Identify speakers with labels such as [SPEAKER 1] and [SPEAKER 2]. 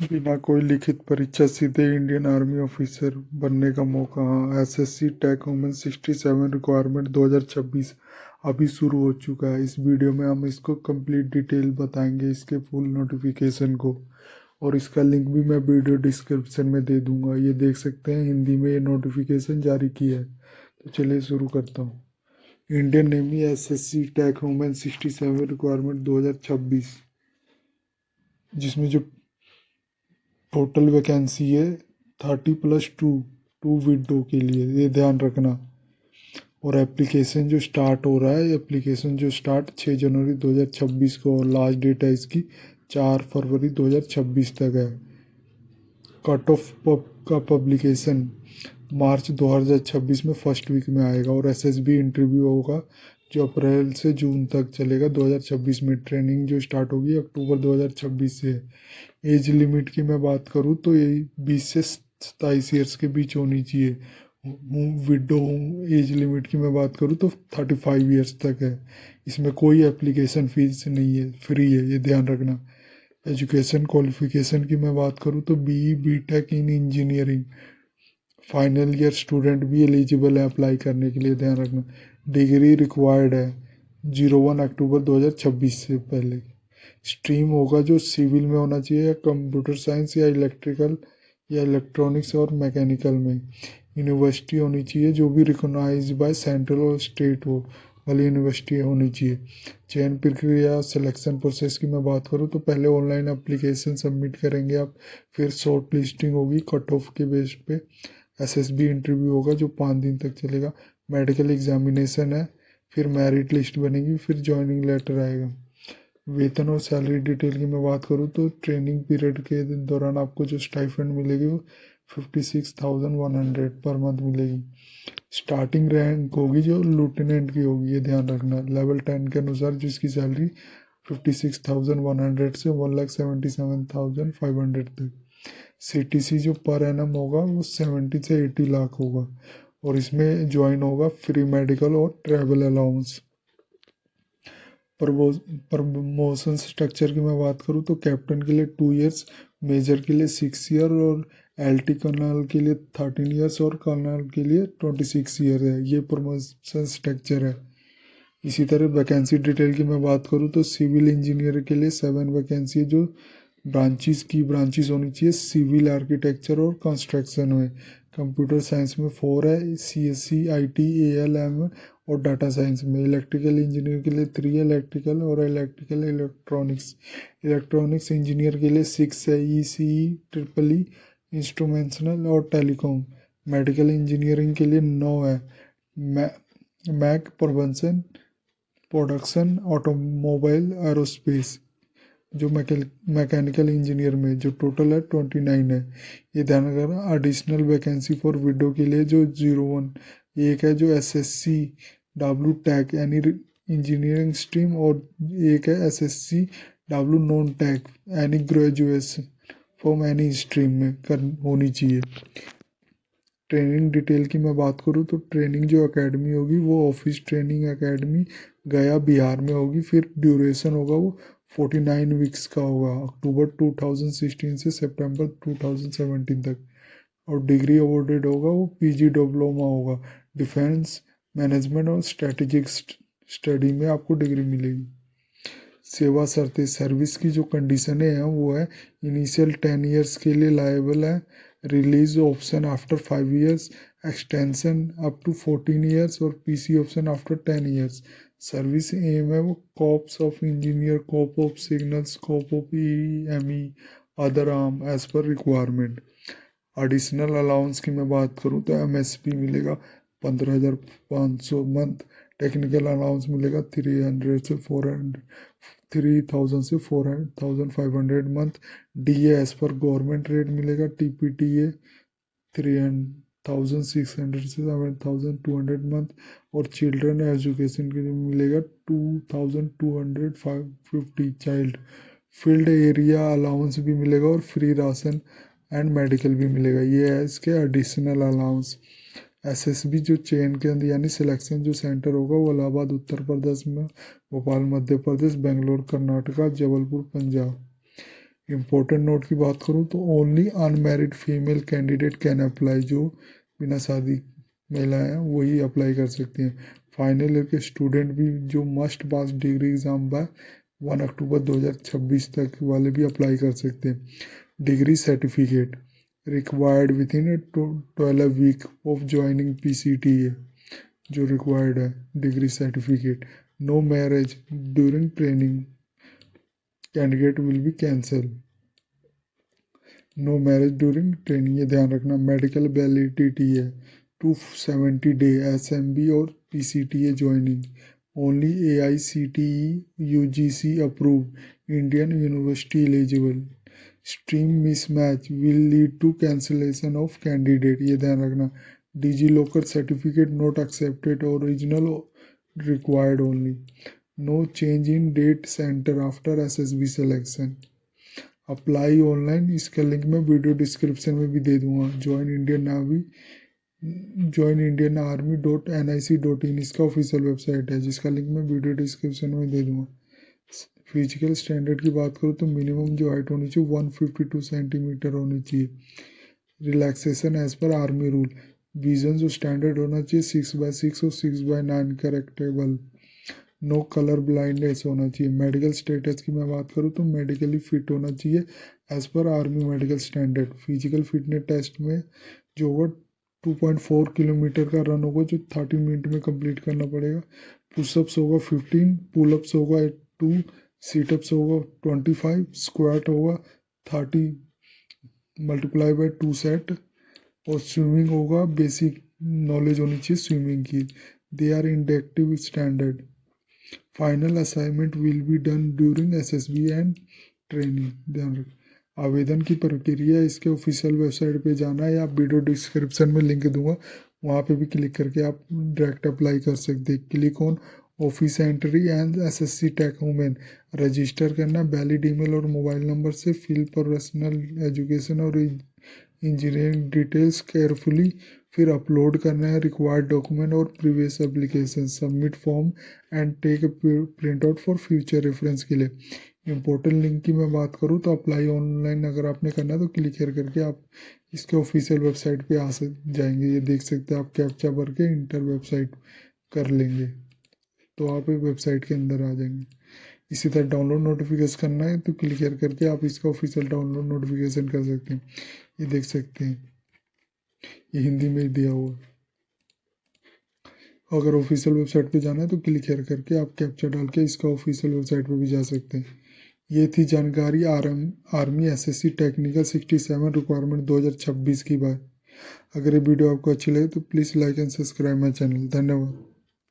[SPEAKER 1] बिना कोई लिखित परीक्षा सीधे इंडियन आर्मी ऑफिसर बनने का मौका। हाँ, एसएससी टेक वुमेन 67 रिक्वायरमेंट 2026 अभी शुरू हो चुका है। इस वीडियो में हम इसको कंप्लीट डिटेल बताएंगे, इसके फुल नोटिफिकेशन को, और इसका लिंक भी मैं वीडियो डिस्क्रिप्शन में दे दूंगा। ये देख सकते हैं हिंदी में ये नोटिफिकेशन जारी किया है। तो चलिए शुरू करता हूँ। Indian navy SSC tech women 67 requirement 2026, जिसमें जो टोटल वैकेंसी है 30+2, टू विडो के लिए, ये ध्यान रखना। और एप्लीकेशन जो स्टार्ट हो रहा है, एप्लीकेशन जो स्टार्ट 6 जनवरी 2026 को, और लास्ट डेट है इसकी 4 फरवरी 2026 तक है। कट ऑफ का पब्लिकेशन मार्च 2026 में फर्स्ट वीक में आएगा, और एसएसबी इंटरव्यू होगा जो अप्रैल से जून तक चलेगा 2026 में। ट्रेनिंग जो स्टार्ट होगी अक्टूबर 2026 से। एज लिमिट की मैं बात करूँ तो ये 20 से 27 ईयर्स के बीच होनी चाहिए। विडो हूँ, एज लिमिट की मैं बात करूँ तो 35 ईयर्स तक है। इसमें कोई एप्लीकेशन फीस नहीं है, फ्री है, ये ध्यान रखना। एजुकेशन क्वालिफिकेशन की मैं बात करूँ तो BE BTech in engineering final year student भी एलिजिबल है अप्लाई करने के लिए, ध्यान रखना। डिग्री रिक्वायर्ड है 01 अक्टूबर 2026 से पहले। स्ट्रीम होगा जो सिविल में होना चाहिए, या कंप्यूटर साइंस, या इलेक्ट्रिकल, या इलेक्ट्रॉनिक्स और मैकेनिकल में। यूनिवर्सिटी होनी चाहिए जो भी रिकॉग्नाइज बाय सेंट्रल और स्टेट हो वाली यूनिवर्सिटी होनी चाहिए। चयन प्रक्रिया सिलेक्शन प्रोसेस की मैं बात करूँ तो पहले ऑनलाइन एप्लीकेशन सबमिट करेंगे आप, फिर शॉर्ट लिस्टिंग होगी कट ऑफ के बेस पे। एसएसबी इंटरव्यू होगा जो 5 दिन तक चलेगा। मेडिकल एग्जामिनेशन है, फिर मेरिट लिस्ट बनेगी, फिर ज्वाइनिंग लेटर आएगा। वेतन और सैलरी डिटेल की मैं बात करूँ तो ट्रेनिंग पीरियड के दौरान आपको जो स्टाइफंड मिलेगी वो 56,100 पर मंथ मिलेगी। स्टार्टिंग रैंक होगी जो लेफ्टिनेंट की होगी, ये ध्यान रखना। लेवल 10 के अनुसार जिसकी सैलरी 56,100 से 1,77,500 तक। सीटीसी जो पर एनम होगा वो 70 से 80 लाख होगा, और इसमें ज्वाइन होगा फ्री मेडिकल और ट्रैवल अलाउंस। प्रमोशन स्ट्रक्चर की मैं बात करूँ तो कैप्टन के लिए 2 ईयर्स, मेजर के लिए 6 ईयर, और एलटी कर्नल के लिए 13 ईयर्स, और कर्नल के लिए 26 ईयर है। ये प्रमोशन स्ट्रक्चर है। इसी तरह वैकेंसी डिटेल की मैं बात करूँ तो सिविल इंजीनियर के लिए 7 वैकेंसी है, जो ब्रांचेस होनी चाहिए सिविल आर्किटेक्चर और कंस्ट्रक्शन में। कंप्यूटर साइंस में 4 है, सीएससी, आईटी, एएलएम और डाटा साइंस में। इलेक्ट्रिकल इंजीनियर के लिए 3 है, इलेक्ट्रिकल और इलेक्ट्रिकल इलेक्ट्रॉनिक्स। इलेक्ट्रॉनिक्स इंजीनियर के लिए 6 है, ईसीई, ट्रिपल ई, इंस्ट्रूमेंटेशनल और टेलीकॉम। मेडिकल इंजीनियरिंग के लिए 9 है, मैक प्रबंधन, प्रोडक्शन, ऑटोमोबाइल, एरोस्पेस। जो मैकेनिकल इंजीनियर में जो टोटल है 29 है, ये ध्यान रखना। एडिशनल वैकेंसी फॉर विडो के लिए जो 01 एक है, जो एसएससी डब्ल्यू टैक यानी इंजीनियरिंग स्ट्रीम, और एक है एसएससी डब्ल्यू नॉन टैक यानी ग्रेजुएशन फ्रॉम एनी स्ट्रीम में होनी चाहिए। ट्रेनिंग डिटेल की मैं बात करूँ तो ट्रेनिंग जो एकेडमी होगी वो ऑफिस ट्रेनिंग एकेडमी गया बिहार में होगी। फिर ड्यूरेशन होगा वो 49 वीक्स का होगा, अक्टूबर 2016 से सितंबर 2017 तक। और डिग्री अवॉर्डेड होगा वो पीजी डिप्लोमा होगा। डिफेंस मैनेजमेंट और स्ट्रेटेजिक स्टडी में आपको डिग्री मिलेगी। सेवा शर्तें सर्विस की जो कंडीशनें हैं वो है, इनिशियल 10 ईयर्स के लिए लायबल है, release option after 5 years, extension up to 14 years, और PC option after 10 years. Service एम है वो corps of engineer, corps of signals, corps of EME, other arm as per requirement. Additional allowance की मैं बात करूँ तो एमएसपी मिलेगा 15,500 मंथ। टेक्निकल अलाउंस मिलेगा 300 से 400, 3,000 से 4,500 month. DA as per government rate मिलेगा। टीपीटीए 3,600 से 7,200 मंथ। और चिल्ड्रन एजुकेशन के लिए मिलेगा 2,250 चाइल्ड। फील्ड एरिया अलाउंस भी मिलेगा, और फ्री राशन एंड मेडिकल भी मिलेगा। ये है इसके एडिशनल अलाउंस। एसएसबी जो चेन के अंदर यानी सिलेक्शन जो सेंटर होगा वो इलाहाबाद उत्तर प्रदेश में, भोपाल मध्य प्रदेश, बेंगलोर कर्नाटका, जबलपुर पंजाब। इम्पोर्टेंट नोट की बात करूँ तो only unmarried female candidate can apply, जो बिना शादी महिलाएं हैं वही अप्लाई कर सकती हैं। फाइनल ईयर के स्टूडेंट भी जो must pass degree exam by 1 October 2026 तक वाले भी अप्लाई कर सकते हैं। Degree certificate required within 12 week of joining PCTA, जो रिक्वायर्ड है degree certificate. No marriage during training candidate will be cancel. No marriage during training, ये ध्यान रखना। मेडिकल वैलिडिटी है 270 डे SMB और PCTA joining. Only AICTE UGC approve Indian university eligible. Stream mismatch will lead to cancellation of candidate, ये ध्यान रखना। DigiLocker certificate not accepted, original required only. No change in date centre after SSB selection. Apply online, इसका link मैं video description में भी दे दूंगा। joinindianarmy.nic.in इसका official website है, जिसका लिंक मैं वीडियो डिस्क्रिप्शन में दे दूंगा। फिजिकल स्टैंडर्ड की बात करूँ तो मिनिमम जो हाइट होनी चाहिए 152 सेंटीमीटर होनी चाहिए। Relaxation as per army rule. Vision जो स्टैंडर्ड होना चाहिए 6/6 और 6/9 करेक्टेबल। नो कलर ब्लाइंडनेस होना चाहिए। मेडिकल स्टेटस की मैं बात करूँ तो मेडिकली फिट होना चाहिए as per army medical standard. Physical fitness test में जो होगा 2.4 किलोमीटर का रन होगा, जो 30 मिनट में कंप्लीट करना पड़ेगा। पुशअप्स होगा 15, पुलअप्स होगा 2, सीटअप्स होगा 25, स्क्वाट होगा 30 मल्टीप्लाई बाय 2 सेट, और स्विमिंग होगा, बेसिक नॉलेज होनी चाहिए स्विमिंग की। They are inductive standard. Final assignment will be done during SSB and training, ध्यान रखें। आवेदन की प्रक्रिया इसके ऑफिशियल वेबसाइट पे जाना है, या वीडियो डिस्क्रिप्शन में लिंक दूंगा, वहाँ पे भी क्लिक करके आप डायरेक्ट अप्लाई कर सकते हैं। Click on office entry and SSC tech women, register करना वैलिड ईमेल और मोबाइल नंबर से। फिल पर्सनल एजुकेशन और इंजीनियरिंग डिटेल्स केयरफुली, फिर अपलोड करना है रिक्वायर्ड डॉक्यूमेंट और previous application. Submit form and take print out for future reference के लिए। इंपॉर्टेंट लिंक की मैं बात करूँ तो अप्लाई ऑनलाइन अगर आपने करना है तो क्लिक करके आप इसके ऑफिशियल वेबसाइट पे जाएंगे। ये देख सकते हैं आप कैप्चा भर के इंटर वेबसाइट कर लेंगे तो आप वेबसाइट के अंदर आ जाएंगे। इसी तरह डाउनलोड नोटिफिकेशन करना है तो क्लिक करके आप इसका ऑफिशियल डाउनलोड नोटिफिकेशन कर सकते हैं। ये देख सकते हैं, ये हिंदी में दिया हुआ। अगर ऑफिशियल वेबसाइट पे जाना है तो क्लिक करके आप कैप्चा डाल के इसका ऑफिशियल वेबसाइट पे भी जा सकते हैं। ये थी जानकारी आर्मी SSC टेक्निकल 67 रिक्वायरमेंट 2026 की बात। अगर ये वीडियो आपको अच्छी लगे तो please like and subscribe my channel. धन्यवाद।